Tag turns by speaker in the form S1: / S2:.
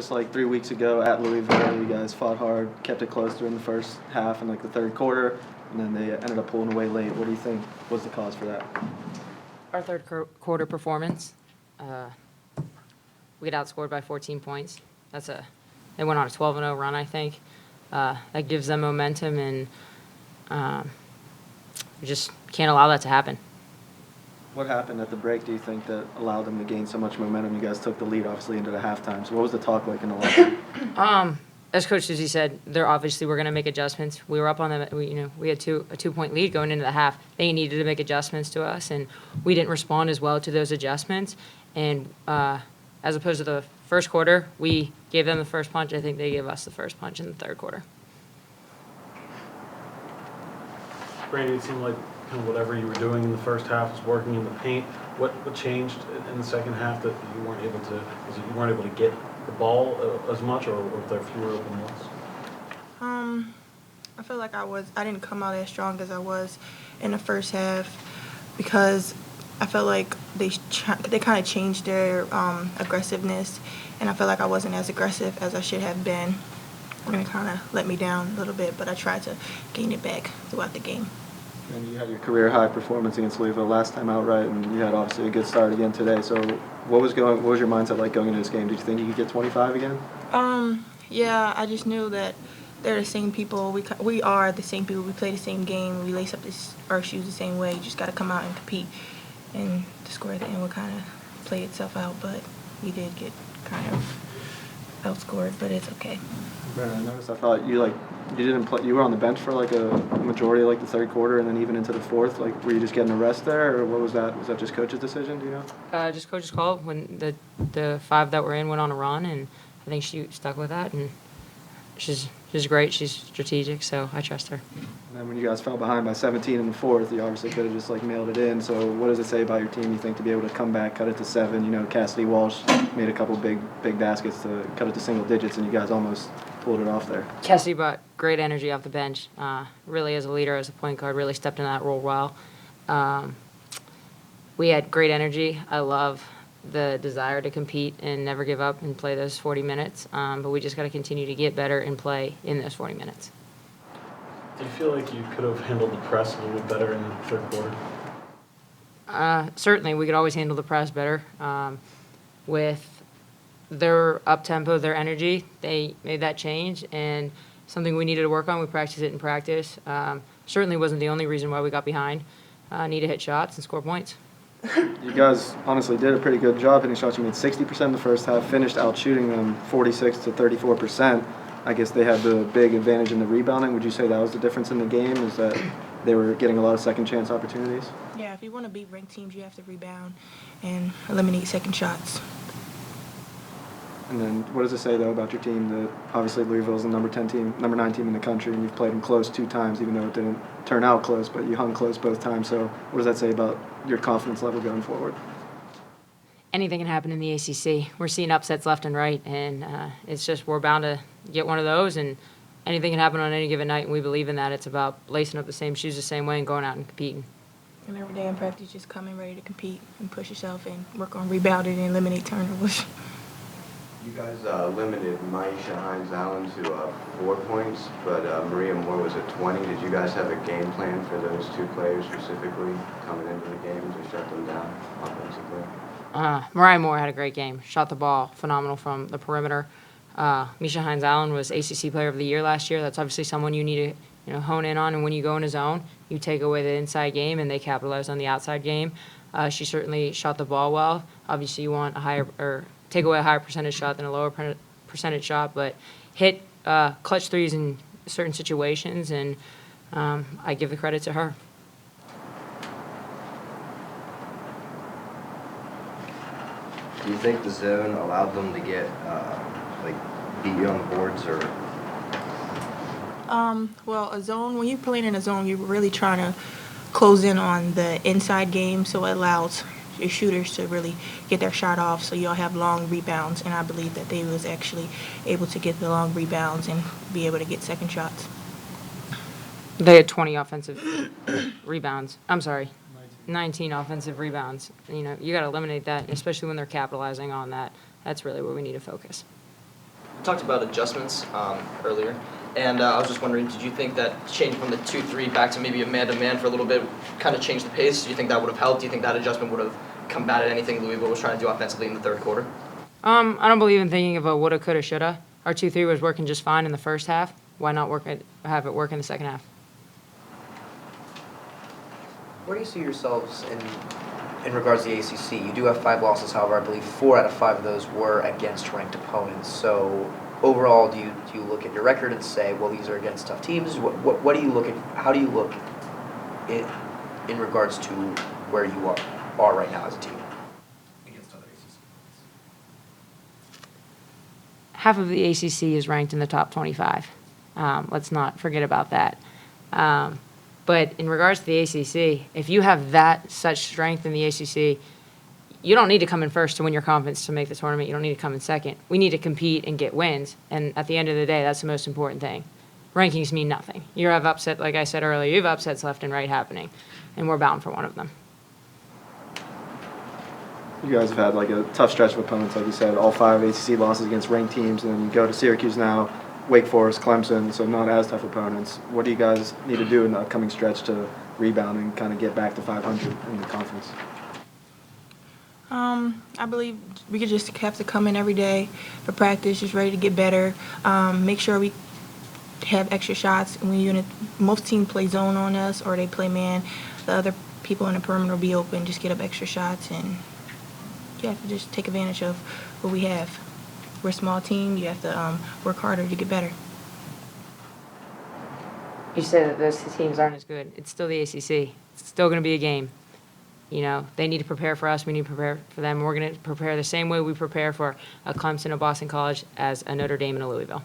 S1: just like 3 weeks ago at Louisville, you guys fought hard, kept it close during the first half and like the third quarter, and then they ended up pulling away late. What do you think was the cause for that?
S2: Our third quarter performance, we got outscored by 14 points. They went on a 12-0 run, I think. That gives them momentum, and we just can't allow that to happen.
S1: What happened at the break, do you think, that allowed them to gain so much momentum? You guys took the lead, obviously, into the halftime. So what was the talk like in the locker room?
S2: As Coach Susie said, we're going to make adjustments. We were up on them. We had a 2-point lead going into the half. They needed to make adjustments to us, and we didn't respond as well to those adjustments. And as opposed to the first quarter, we gave them the first punch. I think they gave us the first punch in the third quarter.
S3: Brandi, it seemed like kind of whatever you were doing in the first half was working in the paint. What changed in the second half that you weren't able to? Was it you weren't able to get the ball as much, or were there fewer open looks?
S4: I feel like I didn't come out as strong as I was in the first half because I felt like they kind of changed their aggressiveness, and I felt like I wasn't as aggressive as I should have been, and it kind of let me down a little bit. But I tried to gain it back throughout the game.
S1: And you had your career high performance against Louisville last time outright, and you had obviously a good start again today. So what was your mindset like going into this game? Did you think you could get 25 again?
S4: Yeah, I just knew that they're the same people. We are the same people. We play the same game. We lace up our shoes the same way. You just got to come out and compete, and the score at the end will kind of play itself out. But we did get kind of outscored, but it's okay.
S1: Brenna, I noticed. I thought you didn't play. You were on the bench for like a majority of like the third quarter, and then even into the fourth. Like, were you just getting a rest there, or what was that? Was that just coach's decision? Do you know?
S2: Just coach's call when the five that were in went on a run, and I think she stuck with that. And she's great. She's strategic, so I trust her.
S1: And then when you guys fell behind by 17 in the fourth, you obviously could have just like mailed it in. So what does it say about your team? You think to be able to come back, cut it to 7? You know, Cassidy Walsh made a couple big baskets to cut it to single digits, and you guys almost pulled it off there.
S2: Cassidy brought great energy off the bench. Really, as a leader, as a point guard, really stepped into that role well. We had great energy. I love the desire to compete and never give up and play those 40 minutes. But we just got to continue to get better and play in those 40 minutes.
S3: Do you feel like you could have handled the press a little bit better in the third quarter?
S2: Certainly, we could always handle the press better. With their up-tempo, their energy, they made that change, and something we needed to work on. We practiced it in practice. Certainly wasn't the only reason why we got behind. Need to hit shots and score points.
S1: You guys honestly did a pretty good job hitting shots. You made 60% in the first half, finished out shooting them 46 to 34%. I guess they had the big advantage in the rebounding. Would you say that was the difference in the game, is that they were getting a lot of second chance opportunities?
S4: Yeah, if you want to beat ranked teams, you have to rebound and eliminate second shots.
S1: And then what does it say, though, about your team that obviously Louisville is the number 9 team in the country, and you've played them close 2 times, even though it didn't turn out close, but you hung close both times. So what does that say about your confidence level going forward?
S2: Anything can happen in the ACC. We're seeing upsets left and right, and it's just we're bound to get one of those, and anything can happen on any given night, and we believe in that. It's about lacing up the same shoes the same way and going out and competing.
S4: And every day in practice, just come in ready to compete and push yourself and work on rebounding and eliminate turnovers.
S5: You guys limited Maisha Hines-Allen to 4 points, but Maria Moore was at 20. Did you guys have a game plan for those 2 players specifically coming into the game to shut them down offensively?
S2: Mariah Moore had a great game. Shot the ball phenomenal from the perimeter. Misha Hines-Allen was ACC Player of the Year last year. That's obviously someone you need to hone in on. And when you go in a zone, you take away the inside game, and they capitalize on the outside game. She certainly shot the ball well. Obviously, you want take away a higher percentage shot than a lower percentage shot, but hit clutch threes in certain situations, and I give the credit to her.
S6: Do you think the zone allowed them to get beat you on the boards, or?
S4: Well, a zone, when you're playing in a zone, you're really trying to close in on the inside game, so it allows your shooters to really get their shot off, so you'll have long rebounds, and I believe that they was actually able to get the long rebounds and be able to get second shots.
S2: They had 20 offensive rebounds. I'm sorry, 19 offensive rebounds. You got to eliminate that, especially when they're capitalizing on that. That's really where we need to focus.
S7: talked about adjustments earlier, and I was just wondering, did you think that change from the 2-3 back to maybe a man-to-man for a little bit kind of changed the pace? Do you think that would have helped? Do you think that adjustment would have combated anything Louisville was trying to do offensively in the third quarter?
S2: I don't believe in thinking of a woulda, coulda, shoulda. Our 2-3 was working just fine in the first half. Why not have it work in the second half?
S8: Where do you see yourselves in regards to the ACC? You do have 5 losses, however, I believe 4 out of 5 of those were against ranked opponents. So overall, do you look at your record and say, well, these are against tough teams? What do you look at? How do you look in regards to where you are right now as a team against other ACC?
S2: Half of the ACC is ranked in the top 25. Let's not forget about that. But in regards to the ACC, if you have such strength in the ACC, you don't need to come in first to win your conference to make the tournament. You don't need to come in second. We need to compete and get wins. And at the end of the day, that's the most important thing. Rankings mean nothing. You have upset, like I said earlier, you have upsets left and right happening, and we're bound for one of them.
S1: You guys have had like a tough stretch of opponents, like you said, all 5 ACC losses against ranked teams, and then you go to Syracuse now, Wake Forest, Clemson, so not as tough opponents. What do you guys need to do in the upcoming stretch to rebound and kind of get back to 500 in the conference?
S4: I believe we could just have to come in every day for practice, just ready to get better. Make sure we have extra shots. When most teams play zone on us or they play man, the other people in the perimeter will be open. Just get up extra shots and you have to just take advantage of what we have. We're a small team. You have to work harder to get better.
S2: You say that those teams aren't as good. It's still the ACC. It's still going to be a game. You know, they need to prepare for us. We need to prepare for them. We're going to prepare the same way we prepare for a Clemson, a Boston College, as a Notre Dame, and a Louisville.